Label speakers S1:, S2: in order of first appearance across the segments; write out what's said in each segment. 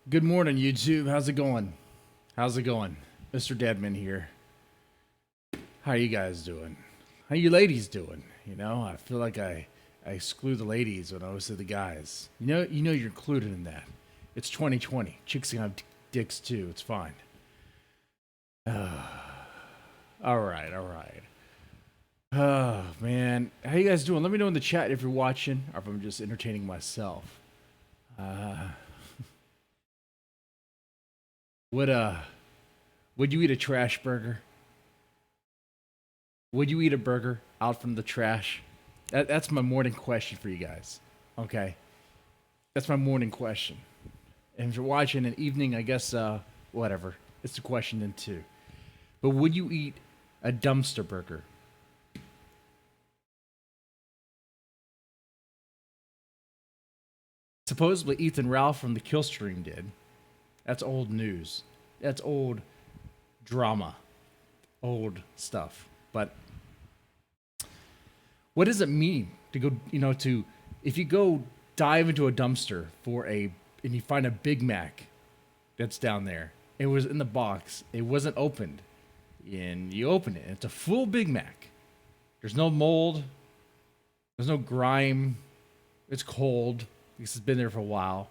S1: Good morning, YouTube. How's it going? How's it going? Mr. Deadman here. How you guys doing? How you ladies doing? I feel like I exclude the ladies when I was to the guys. You know you're included in that. It's 2020. Chicks can have dicks too. It's fine. All right, all right. Oh man, how you guys doing? Let me know in the chat if you're watching or if I'm just entertaining myself. Uh, would uh, would you eat a trash burger? Would you eat a burger out from the trash? That's my morning question for you guys. Okay, that's my morning question. And if you're watching an evening, I guess whatever. It's the question then too. But would you eat a dumpster burger? Supposedly Ethan Ralph from the Killstream did. That's old news. That's old drama. Old stuff. But what does it mean to go, if you go dive into a dumpster and you find a Big Mac that's down there, it was in the box, it wasn't opened, and you open it, and it's a full Big Mac. There's no mold, there's no grime, it's cold, this has been there for a while.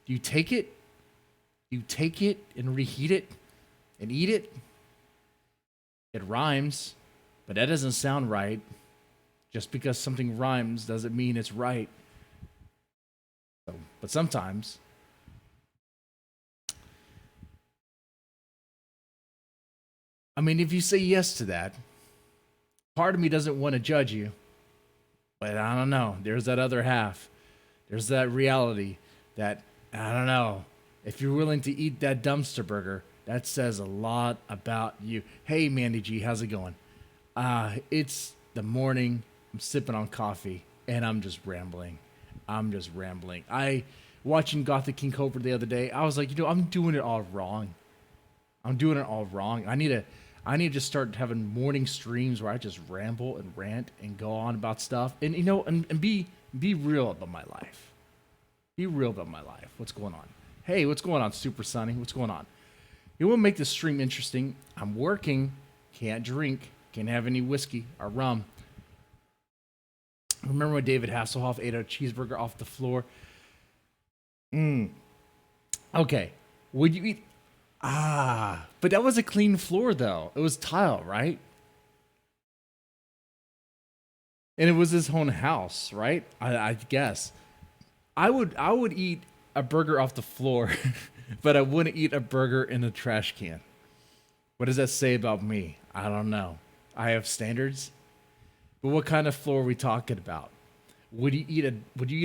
S1: Do you take it? You take it and reheat it and eat it? It rhymes, but that doesn't sound right. Just because something rhymes doesn't mean it's right. But sometimes, I mean, if you say yes to that, part of me doesn't want to judge you, but I don't know. There's that other half. There's that reality that, I don't know. If you're willing to eat that dumpster burger, that says a lot about you. Hey, Mandy G, how's it going? It's the morning. I'm sipping on coffee, and I'm just rambling. I watching Gothic King Cobra the other day. I was like, I'm doing it all wrong. I'm doing it all wrong. I need to just start having morning streams where I just ramble and rant and go on about stuff, and and be real about my life. Be real about my life. What's going on? Hey, what's going on, Super Sunny? What's going on? You want to make this stream interesting? I'm working. Can't drink. Can't have any whiskey or rum. Remember when David Hasselhoff ate a cheeseburger off the floor? Okay. Would you eat? But that was a clean floor though. It was tile, right? And it was his own house, right? I guess. I would eat a burger off the floor, but I wouldn't eat a burger in a trash can. What does that say about me? I don't know. I have standards. But what kind of floor are we talking about? Would you eat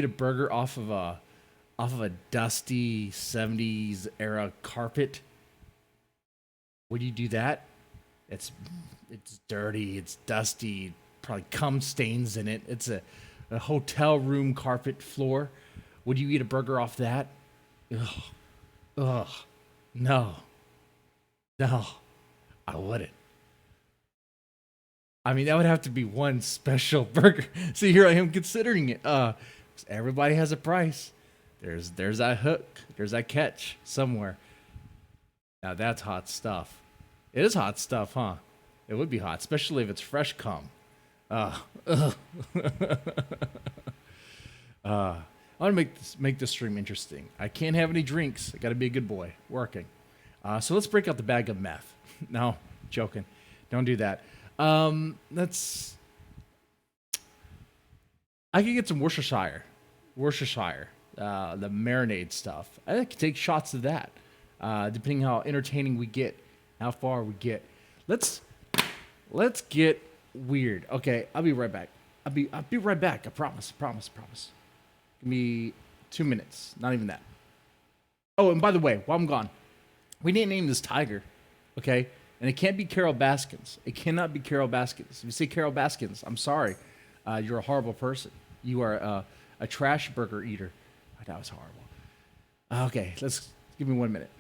S1: a burger off of a dusty 70s era carpet? Would you do that? It's dirty, it's dusty, probably cum stains in it. It's a hotel room carpet floor. Would you eat a burger off that? Ugh. Ugh. No. No. I wouldn't. I mean, that would have to be one special burger. See, here I am considering it. Everybody has a price. There's that hook. There's that catch somewhere. Now that's hot stuff. It is hot stuff, huh? It would be hot, especially if it's fresh cum. Ugh. I want to make this stream interesting. I can't have any drinks. I got to be a good boy. Working. So let's break out the bag of meth. No, joking. Don't do that. Let's. I could get some Worcestershire, the marinade stuff. I could take shots of that, depending how entertaining we get, how far we get. Let's let's get weird. Okay, I'll be right back. I'll be right back. I promise. Promise. Give me 2 minutes. Not even that. Oh, and by the way, while I'm gone, we didn't name this tiger, okay? And it can't be Carol Baskins. It cannot be Carol Baskins. If you say Carol Baskins, I'm sorry. You're a horrible person. You are a trash burger eater. That was horrible. Okay, let's give me 1 minute.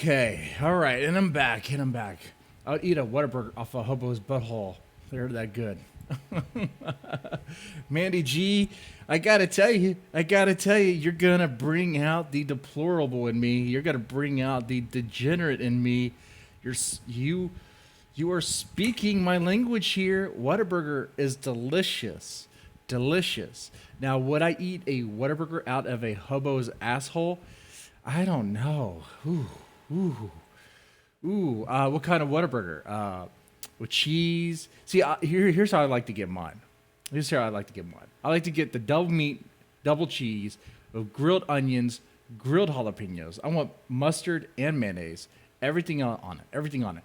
S1: Okay. All right. And I'm back. I'll eat a Whataburger off a hobo's butthole. They're that good. Mandy G, I gotta tell you, you're gonna bring out the deplorable in me. You're gonna bring out the degenerate in me. You are speaking my language here. Whataburger is delicious. Delicious. Now, would I eat a Whataburger out of a hobo's asshole? I don't know. What kind of Whataburger? With cheese. See, here's how I like to get mine. I like to get the double meat, double cheese, with grilled onions, grilled jalapenos. I want mustard and mayonnaise. Everything on it.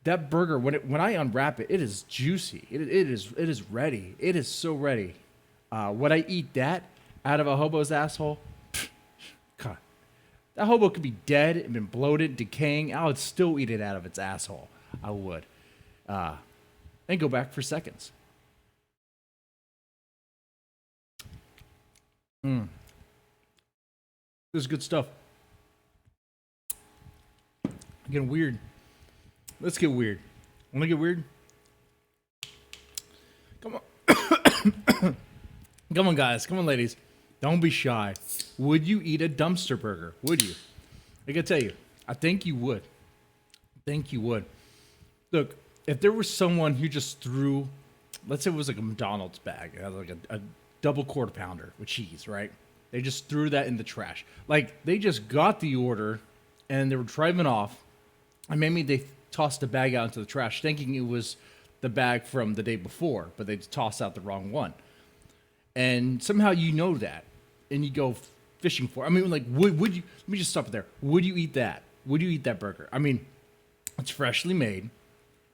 S1: That burger, when I unwrap it, it is juicy. It is ready. It is so ready. Would I eat that out of a hobo's asshole? God, that hobo could be dead and been bloated, decaying. I would still eat it out of its asshole. I would. And go back for seconds. This is good stuff. Getting weird. Let's get weird. Want to get weird? Come on. Come on, guys. Come on, ladies. Don't be shy. Would you eat a dumpster burger? Would you? I gotta tell you, I think you would. Look, if there was someone who just threw, let's say it was like a McDonald's bag, it had like a double quarter pounder with cheese, right? They just threw that in the trash. Like, they just got the order and they were driving off, and maybe they tossed the bag out into the trash thinking it was the bag from the day before, but they tossed out the wrong one. And somehow you know that, and you go fishing for it. I mean, like, would you, let me just stop it there. Would you eat that? Would you eat that burger? I mean, it's freshly made.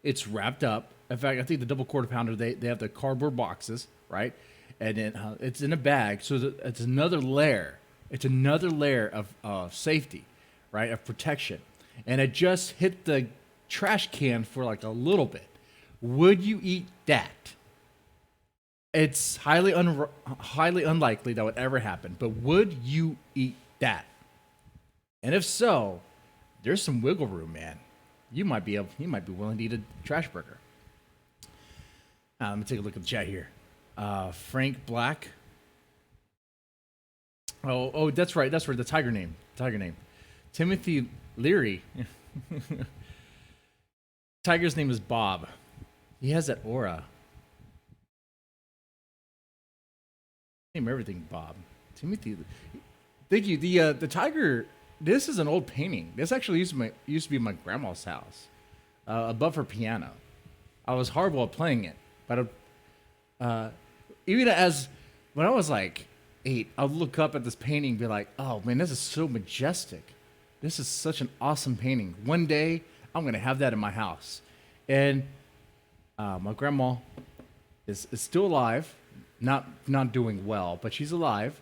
S1: It's wrapped up. In fact, I think the double quarter pounder, they have the cardboard boxes, right? And then it's in a bag, so it's another layer. It's another layer of safety, right, of protection. And it just hit the trash can for like a little bit. Would you eat that? It's highly unlikely that would ever happen, but would you eat that? And if so, there's some wiggle room, man. You might be willing to eat a trash burger. Let me take a look at the chat here. Frank Black. Oh, that's right. The tiger name. Timothy Leary. Tiger's name is Bob. He has that aura. Name everything Bob. Timothy. Thank you. The tiger. This is an old painting. This actually used to be my grandma's house, above her piano. I was horrible at playing it, but even as when I was like 8, I'd look up at this painting and be like, "Oh man, this is so majestic. This is such an awesome painting. One day I'm gonna have that in my house." And my grandma is still alive, not doing well, but she's alive.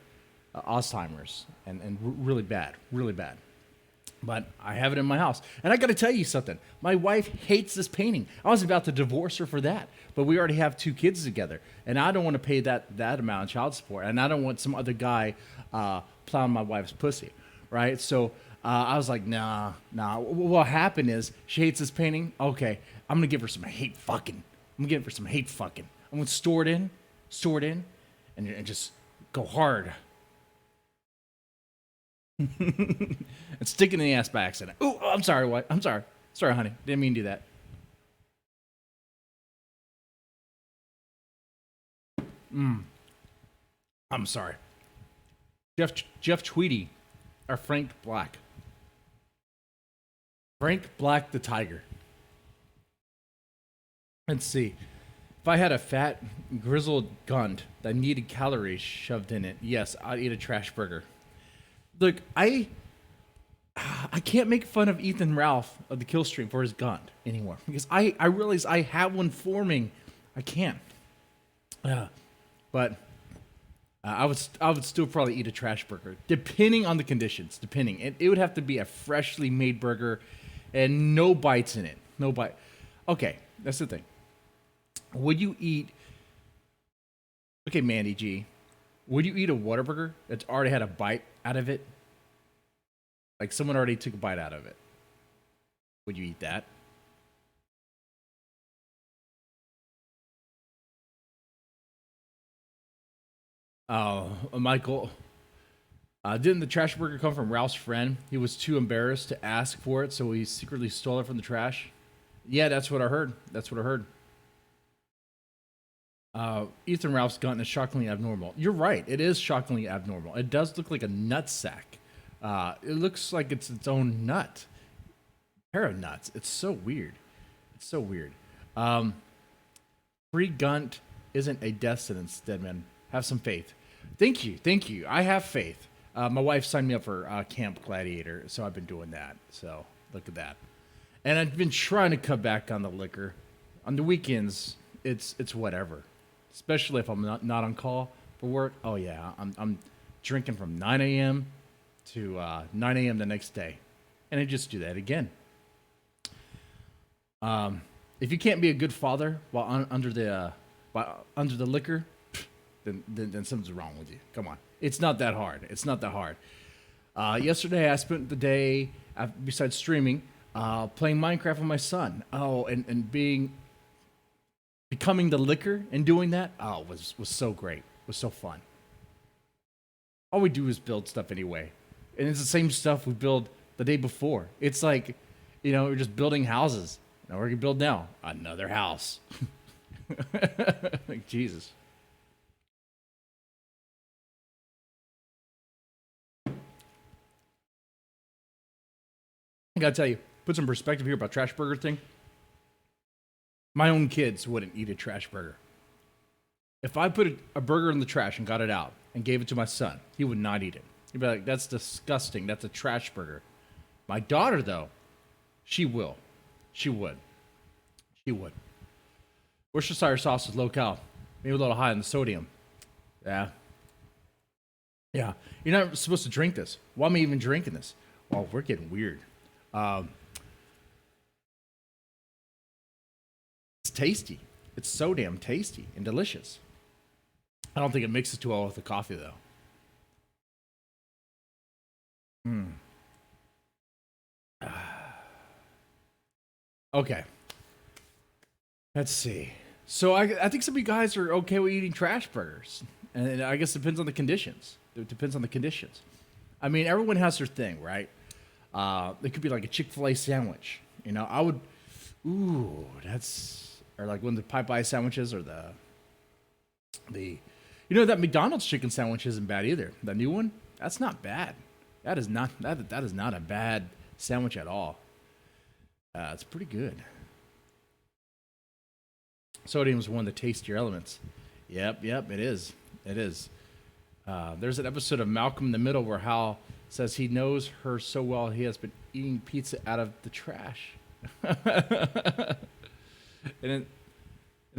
S1: Alzheimer's and really bad. But I have it in my house. And I got to tell you something. My wife hates this painting. I was about to divorce her for that. But we already have 2 kids together. And I don't want to pay that amount of child support. And I don't want some other guy plowing my wife's pussy. Right? So I was like, nah. What happened is she hates this painting. Okay, I'm going to give her some hate fucking. I'm going to store it in, and just go hard. And stick it in the ass by accident. Oh, I'm sorry. What? I'm sorry. Sorry, honey. Didn't mean to do that. I'm sorry. Jeff Tweedy, or Frank Black. Frank Black the Tiger. Let's see. If I had a fat, grizzled gund that needed calories shoved in it, yes, I'd eat a trash burger. Look, I can't make fun of Ethan Ralph of the Kill Stream for his gun anymore because I realize I have one forming. I can't. But I would still probably eat a trash burger depending on the conditions. It would have to be a freshly made burger and no bites in it. No bite. Okay, that's the thing. Would you eat? Okay, Mandy G. Would you eat a Whataburger that's already had a bite out of it? Like someone already took a bite out of it. Would you eat that? Oh, Michael. Didn't the trash burger come from Ralph's friend? He was too embarrassed to ask for it, so he secretly stole it from the trash. Yeah, that's what I heard. That's what I heard. Ethan Ralph's gun is shockingly abnormal. You're right. It is shockingly abnormal. It does look like a nut sack. It looks like it's its own nut. Pair of nuts. It's so weird. It's so weird. Free Gunt isn't a death sentence, Deadman. Have some faith. Thank you. Thank you. I have faith. My wife signed me up for Camp Gladiator, so I've been doing that. So look at that. And I've been trying to cut back on the liquor. On the weekends, it's whatever. Especially if I'm not on call for work. Oh yeah, I'm drinking from 9 a.m. to 9 a.m. the next day, and I just do that again. If you can't be a good father while under the liquor, then something's wrong with you. Come on, it's not that hard. It's not that hard. Yesterday I spent the day, besides streaming, playing Minecraft with my son. Oh, and becoming the liquor and doing that. Oh, was so great. Was so fun. All we do is build stuff anyway, and it's the same stuff we build the day before. It's like, we're just building houses. Now we're gonna build now another house. Like Jesus. I gotta tell you, put some perspective here about trash burger thing. My own kids wouldn't eat a trash burger. If I put a burger in the trash and got it out and gave it to my son, he would not eat it. He'd be like, "That's disgusting. That's a trash burger." My daughter, though, she will. She would. She would. Worcestershire sauce is low cal, maybe a little high in the sodium. Yeah. Yeah. You're not supposed to drink this. Why am I even drinking this? Well, we're getting weird. It's tasty. It's so damn tasty and delicious. I don't think it mixes too well with the coffee, though. Okay. Let's see. So I think some of you guys are okay with eating trash burgers. And I guess it depends on the conditions. It depends on the conditions. I mean, everyone has their thing, right? It could be like a Chick-fil-A sandwich. I would, or like one of the Popeye sandwiches or that McDonald's chicken sandwich isn't bad either. The new one, that's not bad. That is not a bad sandwich at all. It's pretty good. Sodium is one of the tastier elements. Yep, it is. It is. There's an episode of Malcolm in the Middle where Hal says he knows her so well he has been eating pizza out of the trash. and it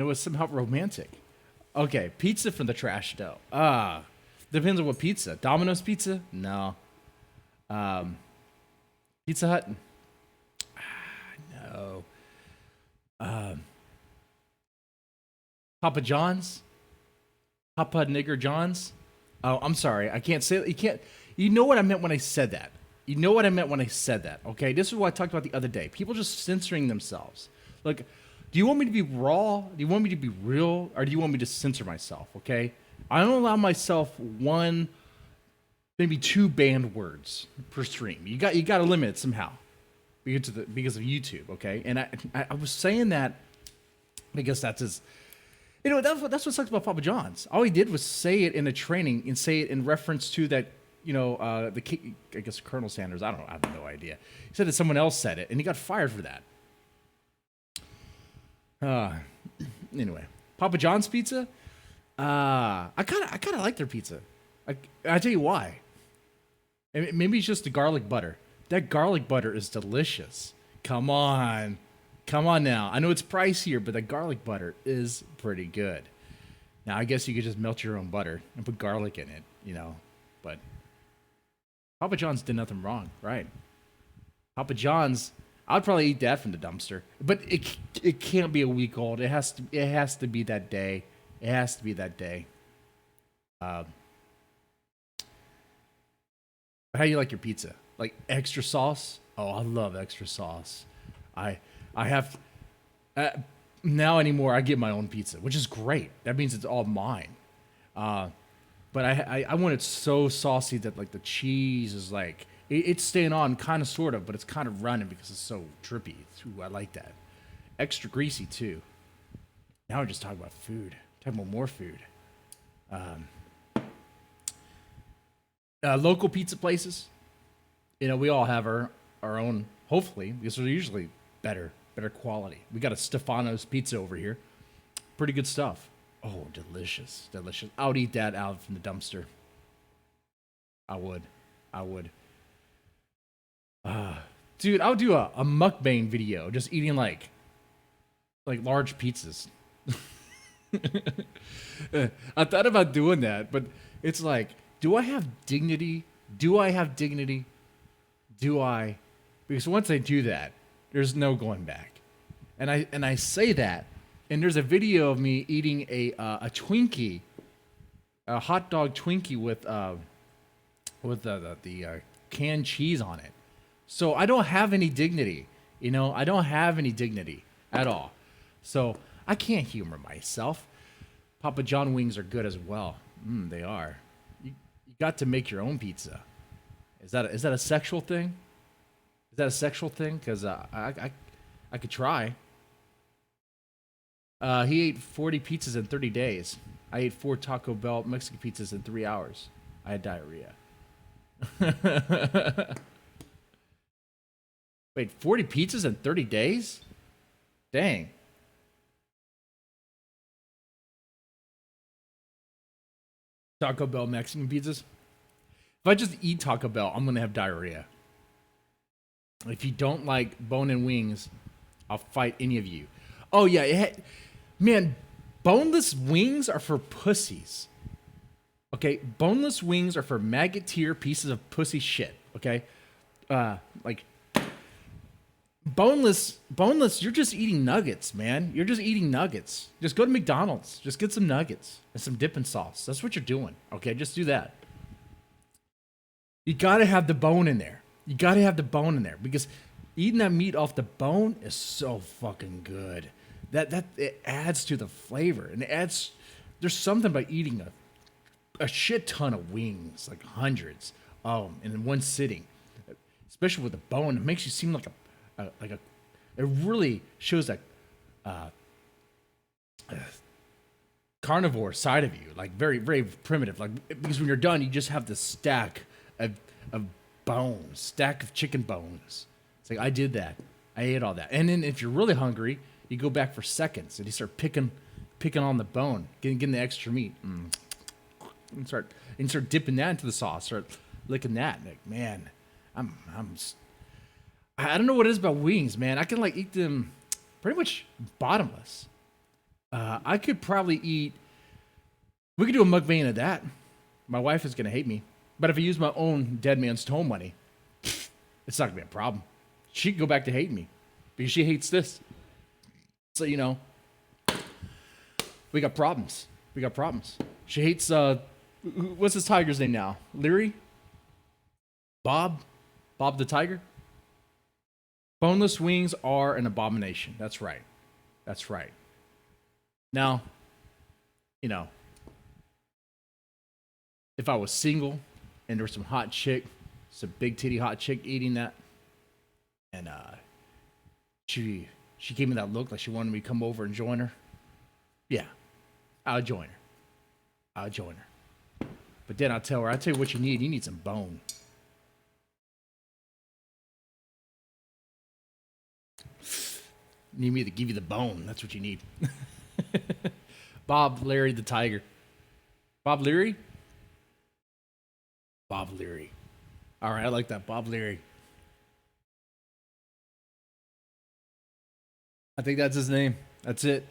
S1: was somehow romantic. Okay, pizza from the trash though. Depends on what pizza. Domino's pizza? No. Pizza Hut? No. Papa John's? Papa Nigger John's? Oh, I'm sorry. I can't say it. You can't. You know what I meant when I said that. You know what I meant when I said that. Okay, this is what I talked about the other day. People just censoring themselves. Like, do you want me to be raw? Do you want me to be real? Or do you want me to censor myself? Okay, I don't allow myself one, maybe two banned words per stream. You got to limit it somehow because of YouTube. Okay, and I was saying that because that's his. That's what sucks about Papa John's. All he did was say it in a training and say it in reference to that, I guess Colonel Sanders. I have no idea. He said that someone else said it, and he got fired for that. Anyway, Papa John's pizza. I kind of like their pizza. I tell you why. Maybe it's just the garlic butter. That garlic butter is delicious. Come on. Come on now. I know it's pricier, but the garlic butter is pretty good. Now, I guess you could just melt your own butter and put garlic in it, But Papa John's did nothing wrong, right? Papa John's, I'd probably eat that from the dumpster. But it can't be a week old. It has to be that day. It has to be that day. How do you like your pizza? Like extra sauce? Oh, I love extra sauce. I have uh, now anymore. I get my own pizza, which is great. That means it's all mine. But I want it so saucy that like the cheese is like it's staying on, kind of, sort of, but it's kind of running because it's so drippy. Ooh, I like that. Extra greasy too. Now we're just talking about food. Talking about more food. Local pizza places. You know, we all have our own. Hopefully, because they're usually better quality. We got a Stefano's pizza over here. Pretty good stuff. Oh, delicious, delicious. I would eat that out from the dumpster. I would. Dude, I would do a mukbang video, just eating like large pizzas. I thought about doing that, but it's like, do I have dignity? Do I have dignity? Do I? Because once I do that, there's no going back. And I say that, and there's a video of me eating a Twinkie, a hot dog Twinkie with the canned cheese on it. So I don't have any dignity, you know. I don't have any dignity at all. So I can't humor myself. Papa John wings are good as well. They are. You got to make your own pizza. Is that a sexual thing? Is that a sexual thing? Because I could try. He ate 40 pizzas in 30 days. I ate 4 Taco Bell Mexican pizzas in 3 hours. I had diarrhea. Wait, 40 pizzas in 30 days? Dang. Taco Bell Mexican pizzas? If I just eat Taco Bell, I'm going to have diarrhea. If you don't like bone-in wings, I'll fight any of you. Oh, yeah. Man, boneless wings are for pussies. Okay? Boneless wings are for maggot-tier pieces of pussy shit. Okay? Like, boneless, you're just eating nuggets, man. You're just eating nuggets. Just go to McDonald's. Just get some nuggets and some dipping sauce. That's what you're doing. Okay? Just do that. You got to have the bone in there. You got to have the bone in there because eating that meat off the bone is so fucking good. That it adds to the flavor, and it adds. There's something about eating a shit ton of wings, like hundreds, in one sitting, especially with the bone. It makes you seem like it really shows that carnivore side of you, like very, very primitive. Like, because when you're done, you just have this stack of bones, stack of chicken bones. It's like, I did that. I ate all that. And then if you're really hungry, you go back for seconds and you start picking on the bone, getting the extra meat. And start dipping that into the sauce, start licking that. Like, man, I don't know what it is about wings, man. I can like eat them pretty much bottomless. I could probably eat. We could do a mukbang of that. My wife is gonna hate me, but if I use my own dead man's toe money, it's not gonna be a problem. She can go back to hating me because she hates this. So, you know, we got problems. She hates. What's this tiger's name now? Leary. Bob the tiger. Boneless wings are an abomination. That's right. Now, you know, if I was single and there was some big titty hot chick eating that, and she gave me that look like she wanted me to come over and join her, yeah, I'll join her. But then I'll tell you what you need. You need some bone. You need me to give you the bone. That's what you need. Bob Larry the Tiger. Bob Leary? Bob Leary. All right, I like that. Bob Leary. I think that's his name. That's it.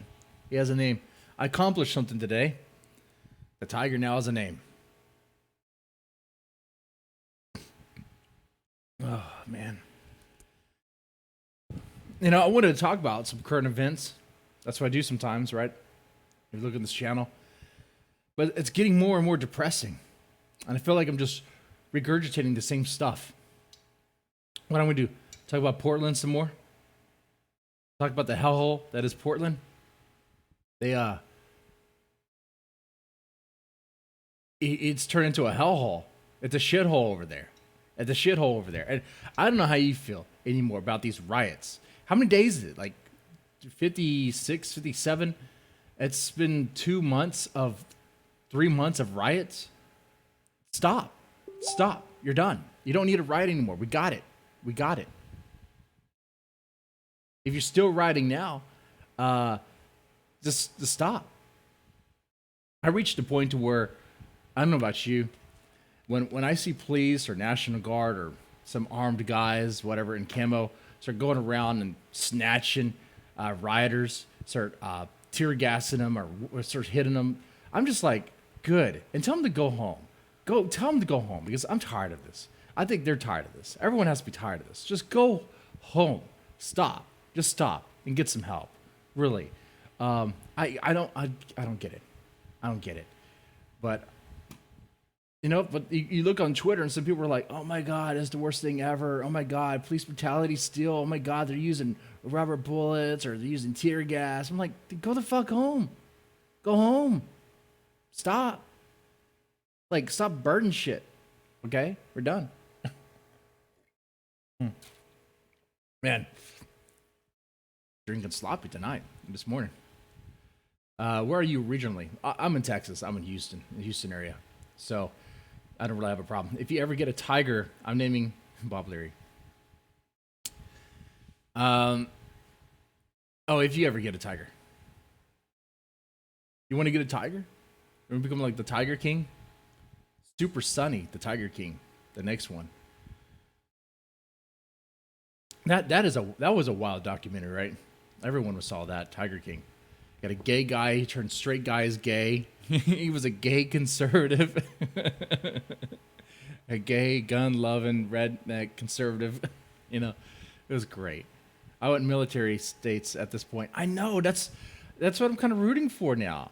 S1: He has a name. I accomplished something today. The tiger now has a name. Oh, man. You know, I wanted to talk about some current events. That's what I do sometimes, right? If you look at this channel. But it's getting more and more depressing. And I feel like I'm just regurgitating the same stuff. What I'm going to do, talk about Portland some more. Talk about the hellhole that is Portland. They it's turned into a hellhole. It's a shithole over there. It's a shithole over there. And I don't know how you feel anymore about these riots. How many days is it? Like 56, 57? It's been 2 months of 3 months of riots. Stop. Stop. You're done. You don't need a riot anymore. We got it. We got it. If you're still rioting now, just stop. I reached a point to where, I don't know about you, when I see police or National Guard or some armed guys, whatever, in camo, start going around and snatching rioters, start tear gassing them or start hitting them, I'm just like, good. And tell them to go home. Tell them to go home because I'm tired of this. I think they're tired of this. Everyone has to be tired of this. Just go home. Stop. Just stop and get some help. Really. I don't get it. I don't get it. But you look on Twitter and some people are like, oh my God, it's the worst thing ever. Oh my God, police brutality still. Oh my God, they're using rubber bullets or they're using tear gas. I'm like, go the fuck home. Go home. Stop. Like, stop burning shit. Okay? We're done. Man. Drinking sloppy tonight, this morning. Where are you regionally? I'm in Texas. I'm in Houston, the Houston area. So I don't really have a problem. If you ever get a tiger, I'm naming Bob Leary. If you ever get a tiger. You want to get a tiger? You want to become like the Tiger King? Super Sunny, the Tiger King, the next one. That was a wild documentary, right? Everyone saw that, Tiger King. Got a gay guy, he turned straight guys gay. He was a gay conservative. A gay, gun-loving, redneck conservative. It was great. I went military states at this point. I know, that's what I'm kind of rooting for now.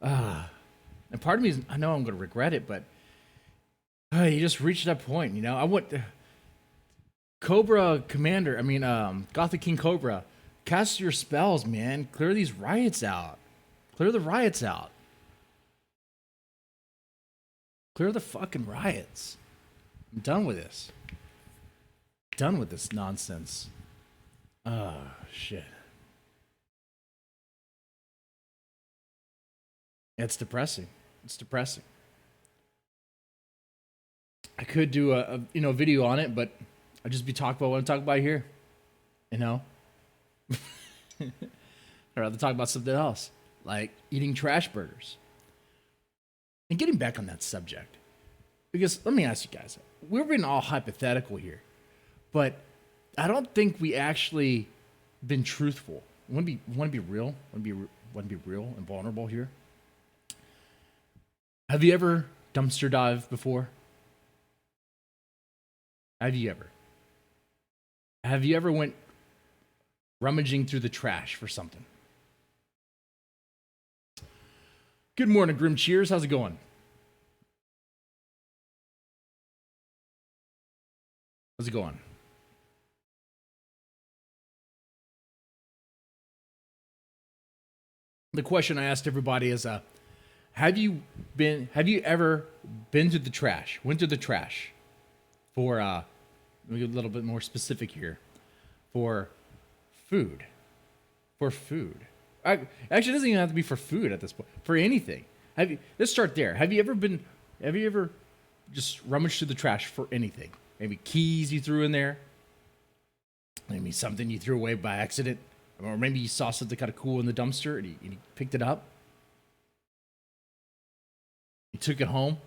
S1: And part of me I know I'm going to regret it, but you just reached that point, I went Cobra Commander, Gothic King Cobra. Cast your spells, man. Clear these riots out. Clear the riots out. Clear the fucking riots. I'm done with this. Done with this nonsense. Oh, shit. It's depressing. It's depressing. I could do a video on it, but I'd just be talking about what I'm talking about here. I'd rather talk about something else, like eating trash burgers. And getting back on that subject, because let me ask you guys, we're being all hypothetical here, but I don't think we actually been truthful. Want to be real? Want to be real and vulnerable here? Have you ever dumpster dived before? Have you ever? Have you ever went rummaging through the trash for something? Good morning, Grim Cheers. How's it going? How's it going? The question I asked everybody is, have you ever been to the trash? Went to the trash for let me get a little bit more specific here. For food. Actually, it doesn't even have to be for food at this point. For anything. Let's start there. Have you ever just rummaged through the trash for anything? Maybe keys you threw in there? Maybe something you threw away by accident? Or maybe you saw something kind of cool in the dumpster and you picked it up? You took it home?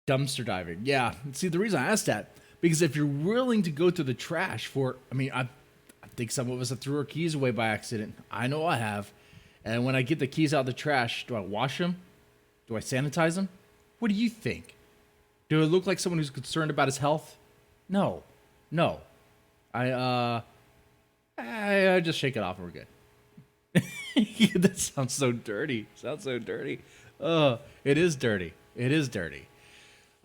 S1: Dumpster diving. Yeah. See, the reason I asked that, because if you're willing to go to the trash for, I think some of us have threw our keys away by accident. I know I have. And when I get the keys out of the trash, do I wash them? Do I sanitize them? What do you think? Do I look like someone who's concerned about his health? No. I just shake it off and we're good. That sounds so dirty. Sounds so dirty. It is dirty. It is dirty.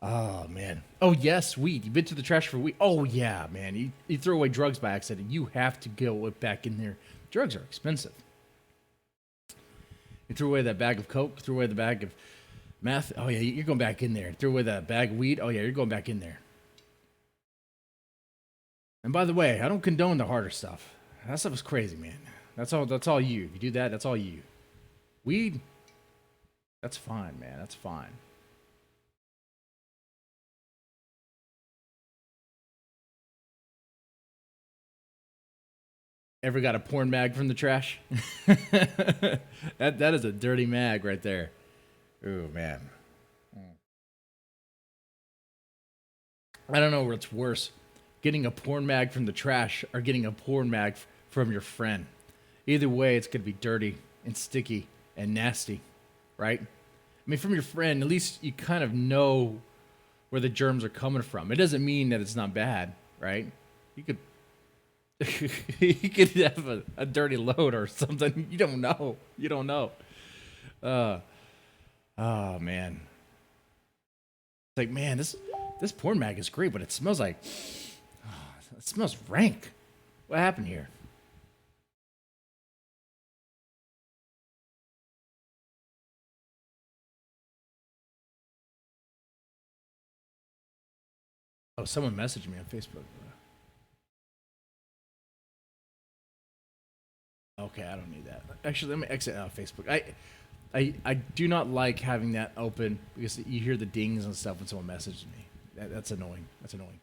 S1: Oh man. Oh yes, weed. You've been to the trash for weed. Oh yeah, man. You throw away drugs by accident. You have to go back in there. Drugs are expensive. You threw away that bag of coke. Threw away the bag of meth. Oh yeah, you're going back in there. Threw away that bag of weed. Oh yeah, you're going back in there. And by the way, I don't condone the harder stuff. That stuff is crazy, man. That's all. That's all you. If you do that, that's all you. Weed. That's fine, man. That's fine. Ever got a porn mag from the trash? That is a dirty mag right there. Ooh, man. I don't know what's worse, getting a porn mag from the trash or getting a porn mag from your friend. Either way, it's going to be dirty and sticky and nasty, right? I mean, from your friend, at least you kind of know where the germs are coming from. It doesn't mean that it's not bad, right? You could you could have a dirty load or something. You don't know. You don't know. Oh man. It's like, man, this porn mag is great, but it smells like it smells rank. What happened here? Oh, someone messaged me on Facebook. Okay, I don't need that. Actually, let me exit out of Facebook. I do not like having that open because you hear the dings and stuff when someone messages me. That's annoying. That's annoying.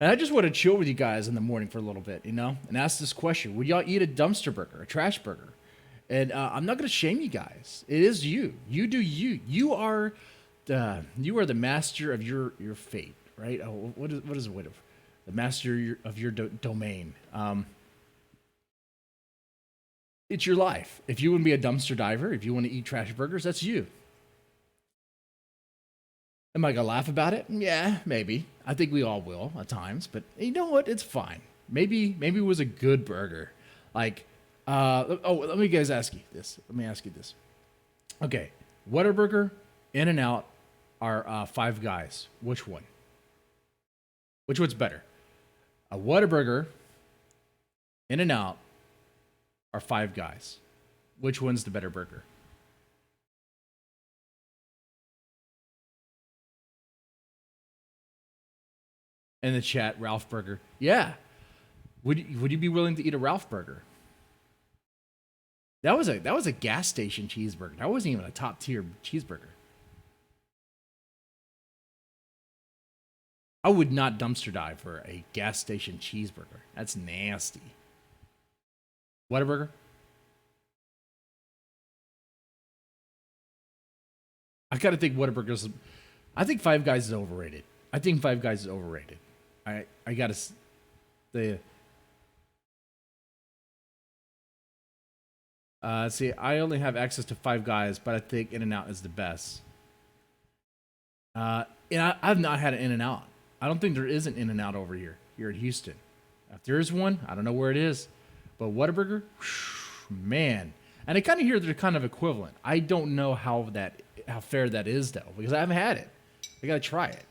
S1: And I just want to chill with you guys in the morning for a little bit, and ask this question: would y'all eat a dumpster burger, a trash burger? And I'm not going to shame you guys. It is you. You do you. You are the master of your fate, right? Oh, what is the master of your domain? It's your life. If you want to be a dumpster diver, if you want to eat trash burgers, that's you. Am I gonna laugh about it? Yeah, maybe. I think we all will at times, but you know what? It's fine. Maybe it was a good burger. Like, let me ask you this. Okay, Whataburger, In-N-Out, are Five Guys. Which one? Which one's better? A Whataburger, In-N-Out, are Five Guys. Which one's the better burger? In the chat, Ralph Burger. Yeah. Would you be willing to eat a Ralph Burger? That was a gas station cheeseburger. That wasn't even a top tier cheeseburger. I would not dumpster dive for a gas station cheeseburger. That's nasty. Whataburger? I gotta think Whataburger's. I think Five Guys is overrated. I gotta the. See, I only have access to Five Guys, but I think In-N-Out is the best. I've not had an In-N-Out. I don't think there is an In-N-Out over here in Houston. If there is one, I don't know where it is. But Whataburger, man. And I kind of hear they're kind of equivalent. I don't know how fair that is, though, because I haven't had it. I got to try it.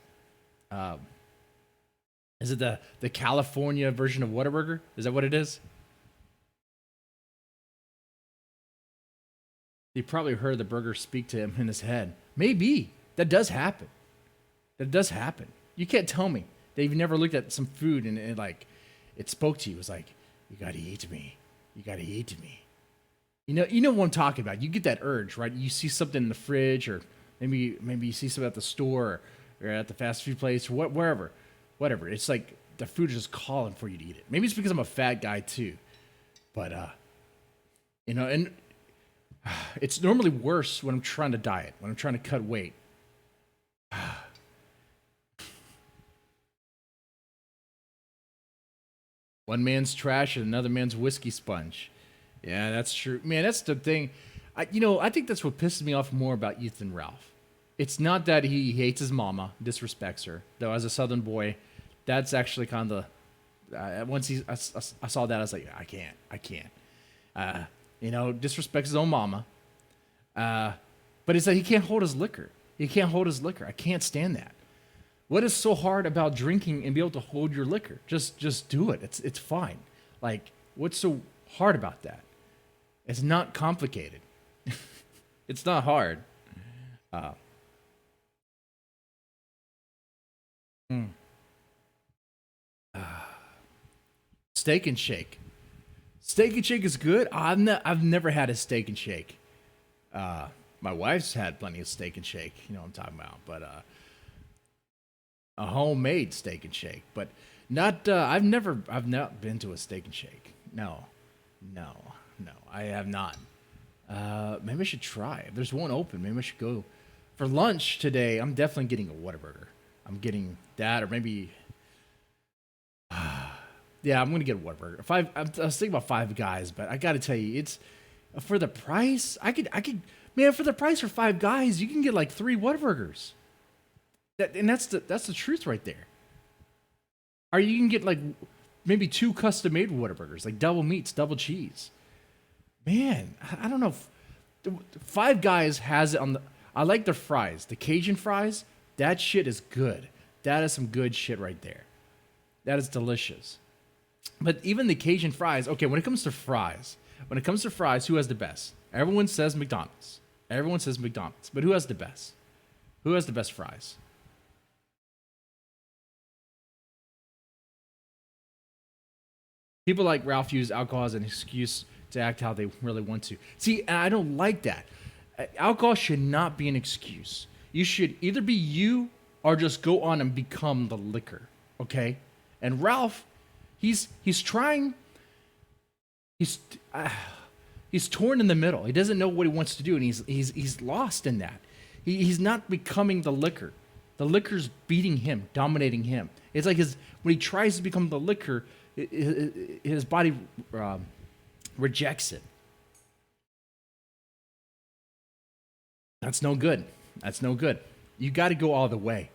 S1: Is it the California version of Whataburger? Is that what it is? He probably heard the burger speak to him in his head. Maybe. That does happen. You can't tell me that you've never looked at some food and it spoke to you. It was like, you got to eat me. You got to eat me. You know what I'm talking about. You get that urge, right? You see something in the fridge, or maybe you see something at the store or at the fast food place, or wherever. It's like the food is just calling for you to eat it. Maybe it's because I'm a fat guy too. But and it's normally worse when I'm trying to diet, when I'm trying to cut weight. One man's trash and another man's whiskey sponge. Yeah, that's true. Man, that's the thing. I think that's what pisses me off more about Ethan Ralph. It's not that he hates his mama, disrespects her. Though as a Southern boy, that's actually kind of once I saw that, I was like, I can't. disrespects his own mama. But it's that he can't hold his liquor. He can't hold his liquor. I can't stand that. What is so hard about drinking and be able to hold your liquor? Just do it. It's fine. Like, what's so hard about that? It's not complicated. It's not hard. Steak and Shake. Steak and Shake is good. I've never had a Steak and Shake. My wife's had plenty of Steak and Shake. You know what I'm talking about. But a homemade Steak and Shake. But not. I've not been to a Steak and Shake. No, I have not. Maybe I should try. If there's one open, maybe I should go. For lunch today, I'm definitely getting a Whataburger. I'm getting that, or maybe. Yeah, I'm gonna get a Whataburger. I was thinking about Five Guys, but I gotta tell you, it's for the price. I could, man, for the price for Five Guys, you can get like 3 Whataburgers. That's the truth right there. Or you can get like maybe 2 custom-made Whataburgers, like double meats, double cheese. Man, I don't know. Five Guys has it on the. I like their fries, the Cajun fries. That shit is good. That is some good shit right there. That is delicious. But even the Cajun fries, okay, when it comes to fries, who has the best? Everyone says McDonald's. But who has the best? Who has the best fries? People like Ralph use alcohol as an excuse to act how they really want to. See, and I don't like that. Alcohol should not be an excuse. You should either be you or just go on and become the liquor, okay? And Ralph, he's trying. He's torn in the middle. He doesn't know what he wants to do, and he's lost in that. He's not becoming the liquor. The liquor's beating him, dominating him. It's like when he tries to become the liquor, his body rejects it. That's no good. You got to go all the way.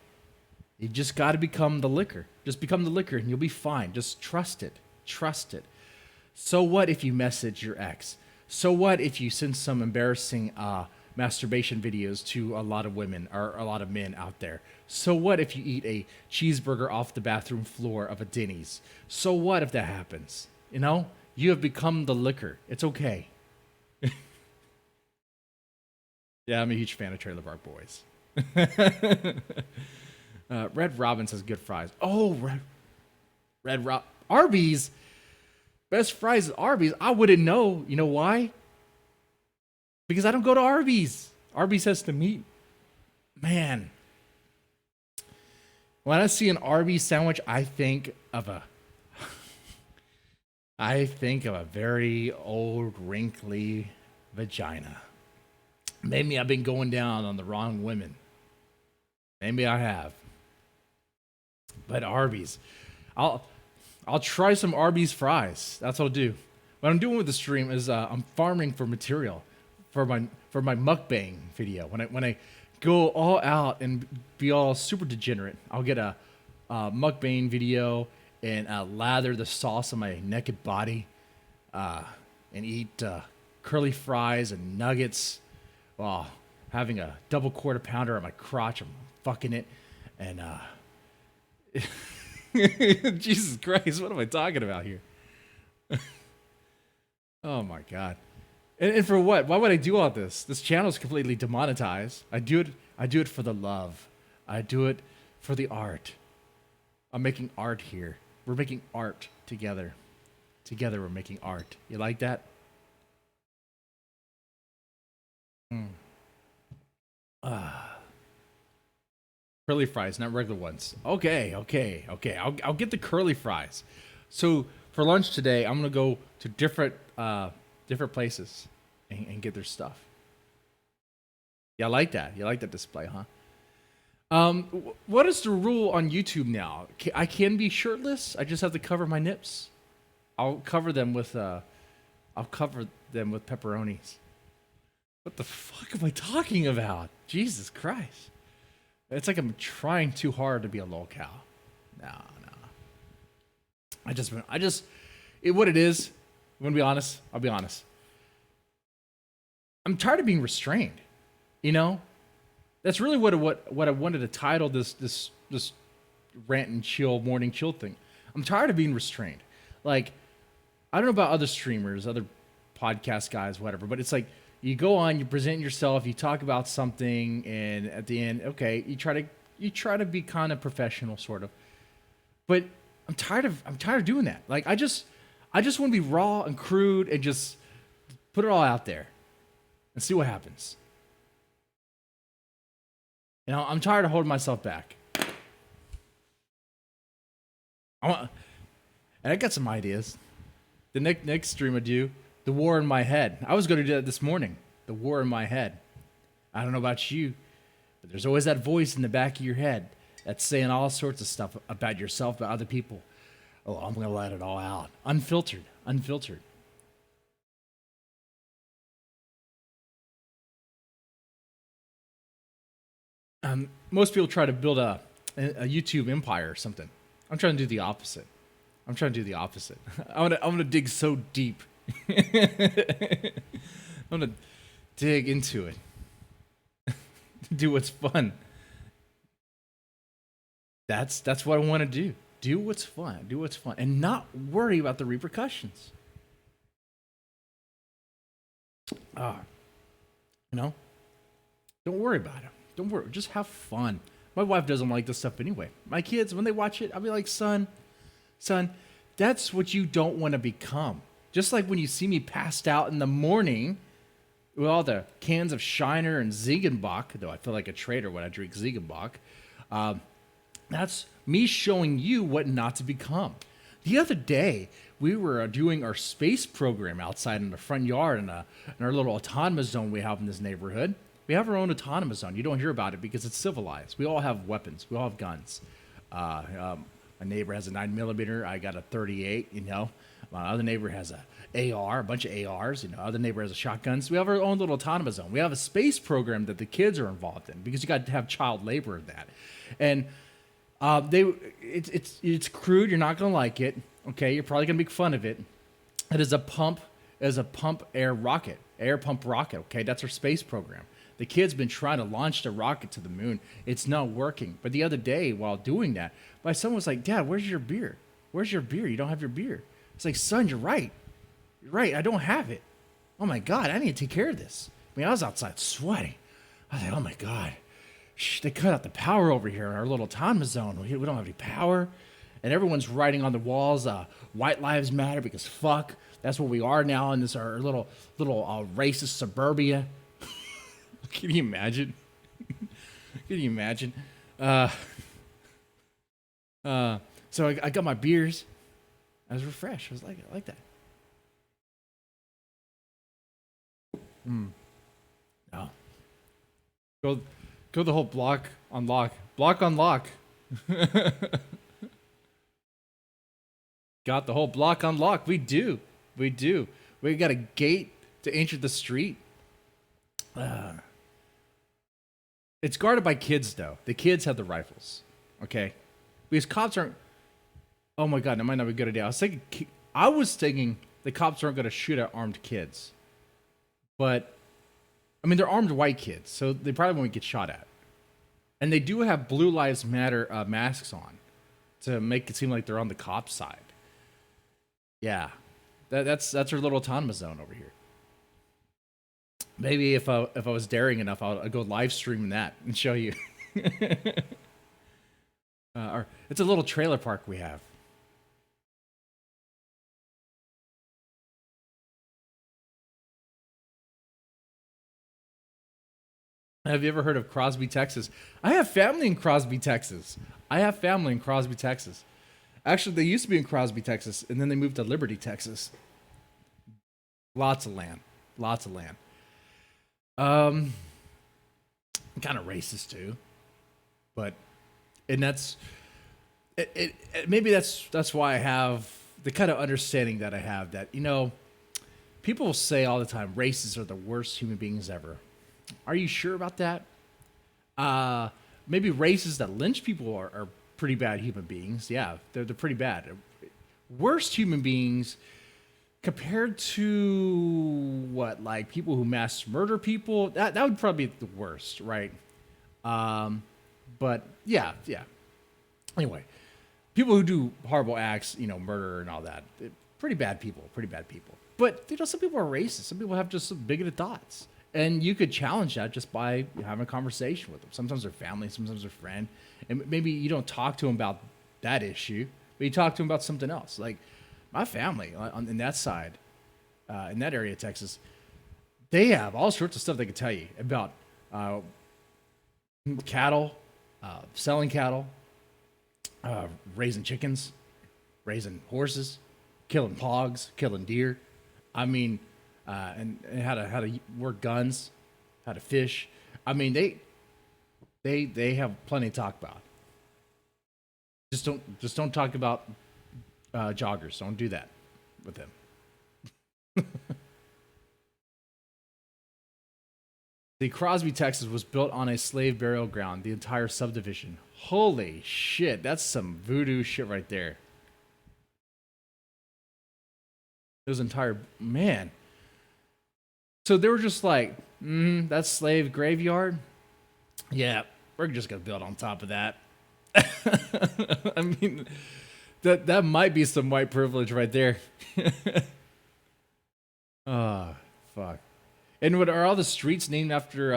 S1: You just got to become the liquor. Just become the liquor and you'll be fine. Just trust it. So what if you message your ex? So what if you send some embarrassing masturbation videos to a lot of women or a lot of men out there? So what if you eat a cheeseburger off the bathroom floor of a Denny's? So what if that happens? You have become the liquor. It's okay. Yeah, I'm a huge fan of Trailer Park Boys. Red Robin says good fries. Oh, Arby's. Best fries at Arby's. I wouldn't know. You know why? Because I don't go to Arby's. Arby's has the meat. Man. When I see an Arby's sandwich, I think of a very old, wrinkly vagina. Maybe I've been going down on the wrong women. Maybe I have. But Arby's. I'll try some Arby's fries. That's what I'll do. What I'm doing with the stream is I'm farming for material for my mukbang video. When I go all out and be all super degenerate, I'll get a mukbang video and lather the sauce on my naked body and eat curly fries and nuggets while having a double quarter pounder on my crotch. I'm fucking it. And Jesus Christ, what am I talking about here? Oh my God. And for what? Why would I do all this? This channel is completely demonetized. I do it for the love. I do it for the art. I'm making art here. We're making art together. Together we're making art. You like that? Curly fries, not regular ones. Okay. I'll get the curly fries. So for lunch today, I'm gonna go to different places and get their stuff. Yeah, I like that. You like that display, huh? What is the rule on YouTube now? I can be shirtless. I just have to cover my nips. I'll cover them with pepperonis. What the fuck am I talking about? Jesus Christ. It's like I'm trying too hard to be a lolcow. No. What it is, I'm gonna be honest. I'll be honest. I'm tired of being restrained. You know, that's really what I wanted to title this rant and chill morning chill thing. I'm tired of being restrained. Like, I don't know about other streamers, other podcast guys, whatever, but it's like you go on, you present yourself, you talk about something, and at the end, okay, you try to be kind of professional, sort of. But I'm tired of doing that. Like, I just want to be raw and crude and just put it all out there and see what happens. You know, I'm tired of holding myself back. I want, and I got some ideas. The next stream I do, the war in my head. I was going to do that this morning. The war in my head. I don't know about you, but there's always that voice in the back of your head that's saying all sorts of stuff about yourself, about other people. Oh, I'm going to let it all out. Unfiltered. Unfiltered. Most people try to build a YouTube empire or something. I'm trying to do the opposite. I'm trying to do the opposite. I'm gonna dig so deep. I'm gonna dig into it. Do what's fun. That's what I want to do. Do what's fun. Do what's fun, and not worry about the repercussions. Ah, you know, don't worry about it. Don't worry. Just have fun. My wife doesn't like this stuff anyway. My kids, when they watch it, I'll be like, son, that's what you don't want to become. Just like when you see me passed out in the morning with all the cans of Shiner and Ziegenbach, though I feel like a traitor when I drink Ziegenbach, that's me showing you what not to become. The other day, we were doing our space program outside in the front yard in our little autonomous zone we have in this neighborhood. We have our own autonomous zone. You don't hear about it because it's civilized. We all have weapons. We all have guns. My neighbor has a 9mm. I got a 38. You know, my other neighbor has a AR, a bunch of ARs. You know, other neighbor has a shotgun. So we have our own little autonomous zone. We have a space program that the kids are involved in because you got to have child labor in that, and it's crude. You're not gonna like it. Okay, you're probably gonna make fun of it. It is a pump air rocket, air pump rocket. Okay, that's our space program. The kid's been trying to launch the rocket to the moon. It's not working. But the other day, while doing that, someone was like, "Dad, where's your beer? Where's your beer? You don't have your beer." It's like, "Son, you're right. You're right. I don't have it. Oh my God, I need to take care of this." I mean, I was outside sweating. I was like, "Oh my God, they cut out the power over here in our little autonomous zone. We don't have any power." And everyone's writing on the walls, "White Lives Matter," because fuck, that's what we are now in this our little racist suburbia. Can you imagine? Can you imagine? Uh, so I got my beers. I was refreshed. I like that. Oh, go, go the whole block on lock. Block on lock. Got the whole block on lock. We do. We do. We got a gate to enter the street. It's guarded by kids, though. The kids have the rifles. Okay? Because cops aren't. Oh my God, that might not be a good idea. I was thinking the cops aren't going to shoot at armed kids. But, I mean, they're armed white kids, so they probably won't get shot at. And they do have Blue Lives Matter masks on to make it seem like they're on the cop side. Yeah. That's our little autonomous zone over here. Maybe if I was daring enough, I'll go live stream that and show you. It's a little trailer park we have. Have you ever heard of Crosby, Texas? I have family in Crosby, Texas. Actually, they used to be in Crosby, Texas, and then they moved to Liberty, Texas. Lots of land. Lots of land. Um, kind of racist too, but and that's maybe that's why I have the kind of understanding that I have that people say all the time racists are the worst human beings ever. Are you sure about that? Maybe racists that lynch people are pretty bad human beings. Yeah, they're pretty bad. Worst human beings. compared to what, like people who mass murder people, that would probably be the worst, right? Um, but yeah. Anyway, people who do horrible acts, murder and all that, pretty bad people, pretty bad people. But some people are racist. Some people have just some bigoted thoughts, and you could challenge that just by having a conversation with them. Sometimes they're family, sometimes they're friend, and maybe you don't talk to them about that issue, but you talk to them about something else. Like my family in that side, in that area of Texas, they have all sorts of stuff they can tell you about cattle, selling cattle, raising chickens, raising horses, killing hogs, killing deer. I mean, and how to work guns, how to fish. I mean, they have plenty to talk about. Just don't talk about joggers. Don't do that with them. The Crosby, Texas was built on a slave burial ground, the entire subdivision. Holy shit, that's some voodoo shit right there. Those entire, man. So they were just like, that's slave graveyard? Yeah, we're just going to build on top of that. I mean, that might be some white privilege right there. Oh, fuck. And what are all the streets named after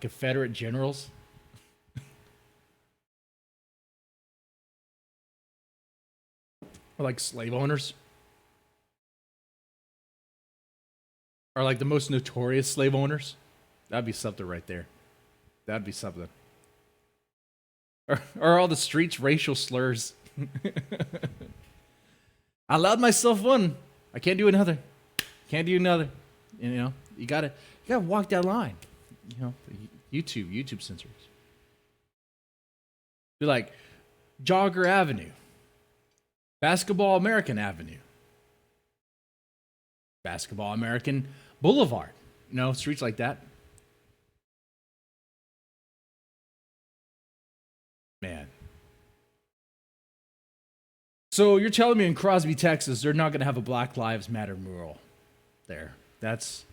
S1: Confederate generals? Or like slave owners? Or like the most notorious slave owners? That'd be something right there. That'd be something. Or all the streets racial slurs? I allowed myself one. I can't do another. Can't do another. You gotta walk that line. YouTube censors. Be like Jogger Avenue, Basketball American Avenue, Basketball American Boulevard. Streets like that. Man. So you're telling me in Crosby, Texas, they're not going to have a Black Lives Matter mural there? That's,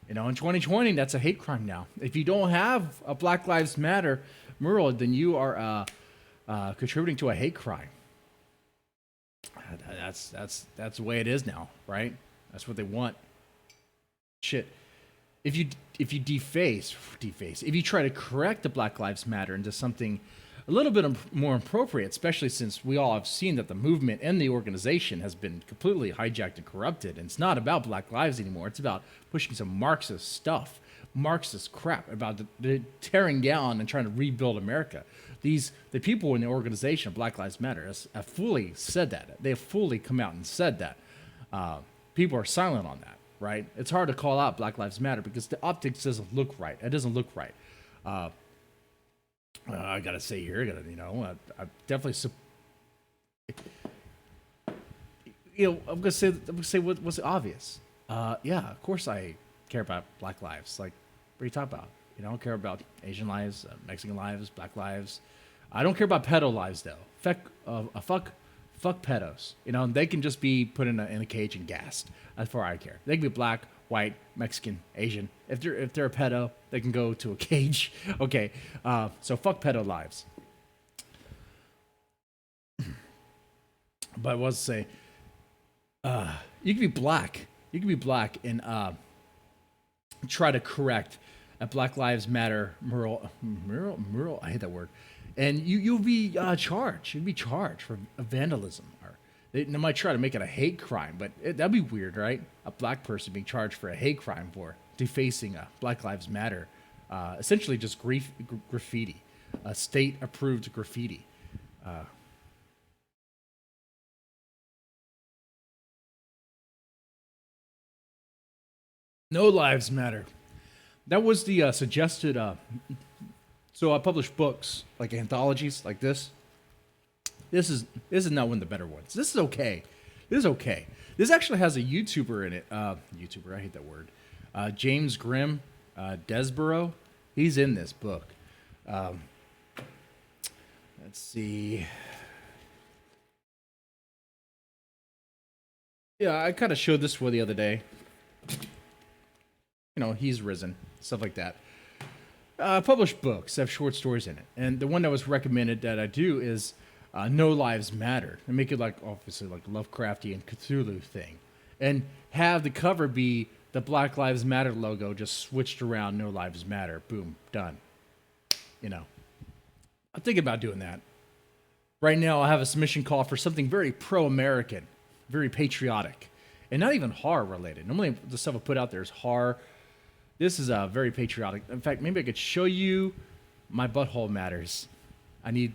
S1: in 2020, that's a hate crime now. If you don't have a Black Lives Matter mural, then you are contributing to a hate crime. That's the way it is now, right? That's what they want. Shit. If you deface, if you try to correct the Black Lives Matter into something a little bit more appropriate, especially since we all have seen that the movement and the organization has been completely hijacked and corrupted, and it's not about Black lives anymore. It's about pushing some Marxist stuff, Marxist crap, about the tearing down and trying to rebuild America. The people in the organization of Black Lives Matter have fully said that. They have fully come out and said that. People are silent on that, right? It's hard to call out Black Lives Matter because the optics doesn't look right. It doesn't look right. I gotta say here, I definitely, I'm gonna say what's obvious. Yeah, of course I care about Black lives. Like, what are you talking about? I don't care about Asian lives, Mexican lives, Black lives. I don't care about pedo lives though. Fuck pedos. They can just be put in a cage and gassed. As far as I care, they can be black, white, Mexican, Asian. If they're a pedo, they can go to a cage. Okay, so fuck pedo lives. But I was to say, you can be black. You can be black and try to correct a Black Lives Matter mural. I hate that word. And you'll be charged. You'll be charged for vandalism. They might try to make it a hate crime, but that'd be weird, right? A black person being charged for a hate crime for defacing a Black Lives Matter, essentially just graffiti, a state-approved graffiti. No lives matter. That was the suggested. So I publish books like anthologies like this. This is not one of the better ones. This is okay. This is okay. This actually has a YouTuber in it. YouTuber, I hate that word. James Grimm, Desborough. He's in this book. Let's see. Yeah, I kind of showed this one the other day. You know, he's risen, stuff like that. Published books have short stories in it, and the one that was recommended that I do is No Lives Matter, and make it like obviously like Lovecraftian Cthulhu thing, and have the cover be the Black Lives Matter logo just switched around. No Lives Matter, boom, done. You know, I'm thinking about doing that. Right now, I have a submission call for something very pro-American, very patriotic, and not even horror related. Normally, the stuff I put out there is horror. This is very patriotic. In fact, maybe I could show you my butthole matters. I need,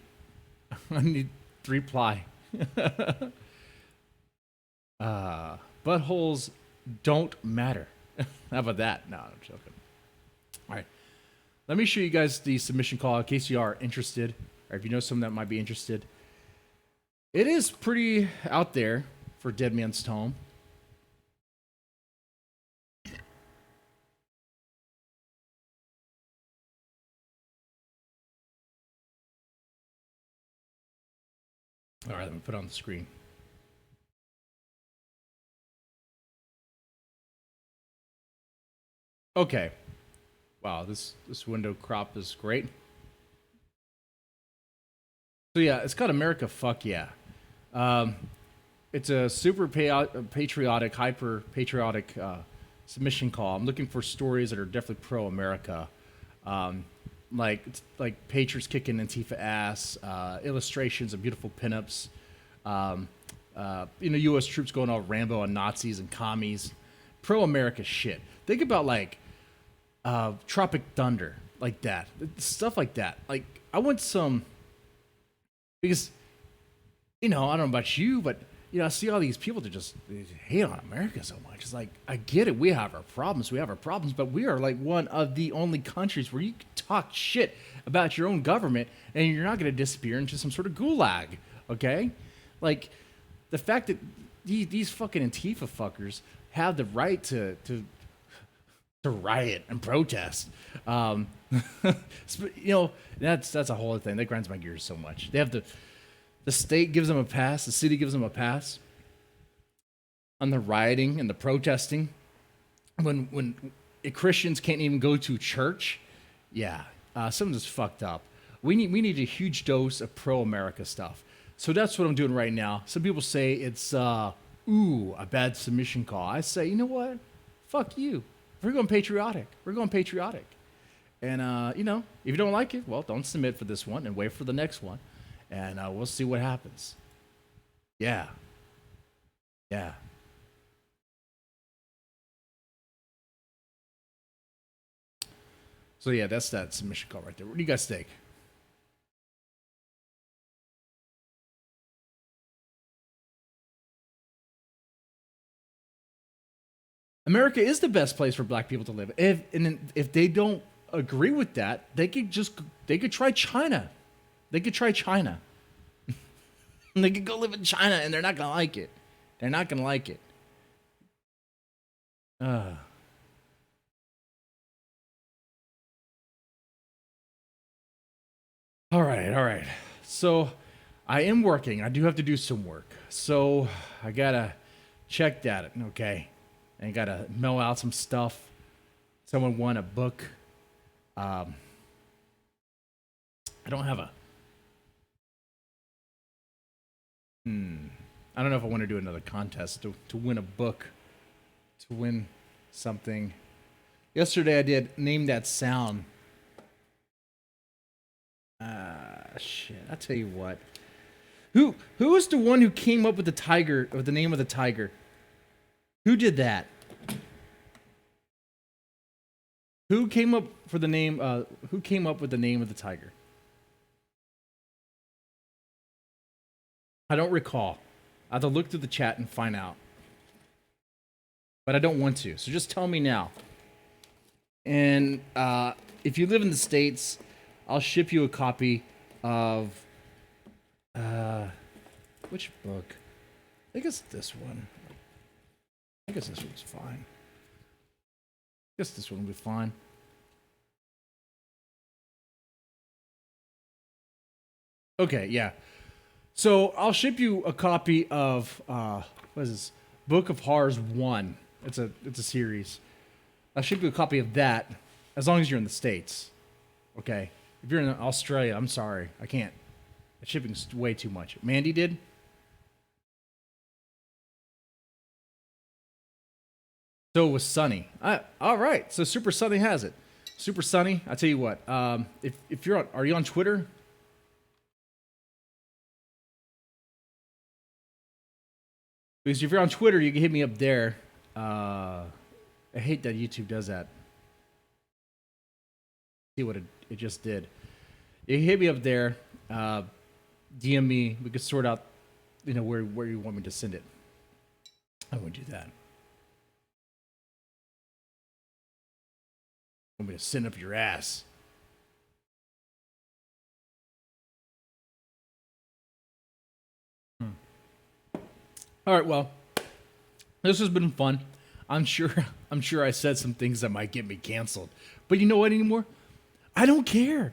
S1: I need 3-ply. Buttholes don't matter. How about that? No, I'm joking. All right, let me show you guys the submission call in case you are interested, or if you know someone that might be interested. It is pretty out there for Dead Man's Tome. All right, let me put it on the screen. Okay. Wow, this window crop is great. So yeah, it's called America Fuck Yeah. Um, it's a super patriotic, hyper patriotic submission call. I'm looking for stories that are definitely pro America, um, like patriots kicking Antifa ass, illustrations of beautiful pinups, um, U.S. troops going all Rambo on Nazis and commies, pro America shit. Think about like Tropic Thunder, like that, stuff like that. Like I want some because I don't know about you, but I see all these people that just they hate on America so much. It's like I get it, we have our problems, but we are like one of the only countries where you can talk shit about your own government and you're not going to disappear into some sort of gulag, okay? Like the fact that these fucking Antifa fuckers have the right to riot and protest. That's a whole other thing. That grinds my gears so much. They have the state gives them a pass, the city gives them a pass on the rioting and the protesting. When Christians can't even go to church, yeah, something's fucked up. We need a huge dose of pro-America stuff. So that's what I'm doing right now. Some people say it's a bad submission call. I say, you know what? Fuck you. We're going patriotic. And if you don't like it, well, don't submit for this one and wait for the next one, and we'll see what happens. Yeah. So yeah, that's that submission call right there. What do you guys think? America is the best place for black people to live. If they don't agree with that, they could try China. They could try China. They could go live in China, and they're not gonna like it. They're not gonna like it. Uh, all right. So I am working. I do have to do some work. So I gotta check that. Okay, and gotta mail out some stuff. Someone won a book. I don't have a. I don't know if I want to do another contest to win a book, to win something. Yesterday I did Name That Sound. Shit. I'll tell you what. Who was the one who came up with the tiger, or the name of the tiger? Who did that? Who came up for the name? Who came up with the name of the tiger? I don't recall. I have to look through the chat and find out. But I don't want to. So just tell me now. And if you live in the States, I'll ship you a copy of which book? I think it's this one. I guess this one's fine. I guess this one will be fine. Okay, yeah. So I'll ship you a copy of what is this? Book of Horrors 1. It's a series. I should do a copy of that as long as you're in the States. Okay. If you're in Australia, I'm sorry. I can't. The shipping's way too much. Mandy did? So it was Sunny. All right. So Super Sunny has it. Super Sunny, I tell you what. If you're on, are you on Twitter? Because if you're on Twitter, you can hit me up there. I hate that YouTube does that. See what it just did. You can hit me up there. DM me. We could sort out, where you want me to send it. I wouldn't do that. Want me to send up your ass? All right. Well, this has been fun. I'm sure I said some things that might get me canceled. But you know what anymore? I don't care.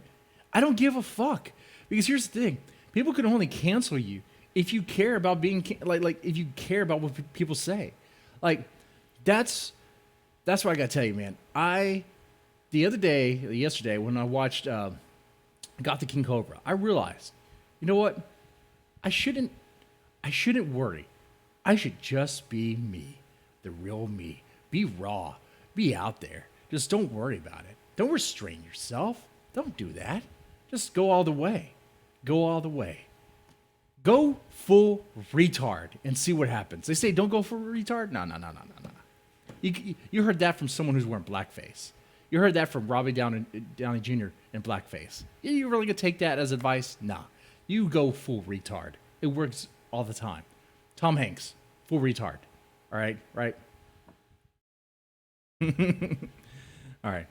S1: I don't give a fuck. Because here's the thing. People can only cancel you if you care about being like if you care about what people say. Like that's what I got to tell you, man. Yesterday when I watched Got the King Cobra, I realized, you know what? I shouldn't worry. I should just be me, the real me. Be raw. Be out there. Just don't worry about it. Don't restrain yourself. Don't do that. Just go all the way. Go all the way. Go full retard and see what happens. They say don't go full retard. No. You heard that from someone who's wearing blackface. You heard that from Robbie Downey Jr. in blackface. You really gonna take that as advice? Nah. You go full retard. It works all the time. Tom Hanks, full retard. All right, right? All right.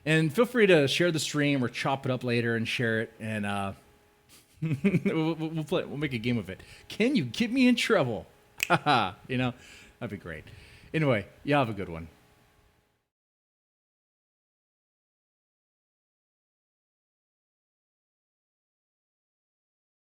S1: And feel free to share the stream or chop it up later and share it, and we'll play. We'll make a game of it. Can you get me in trouble? That'd be great. Anyway, you have a good one.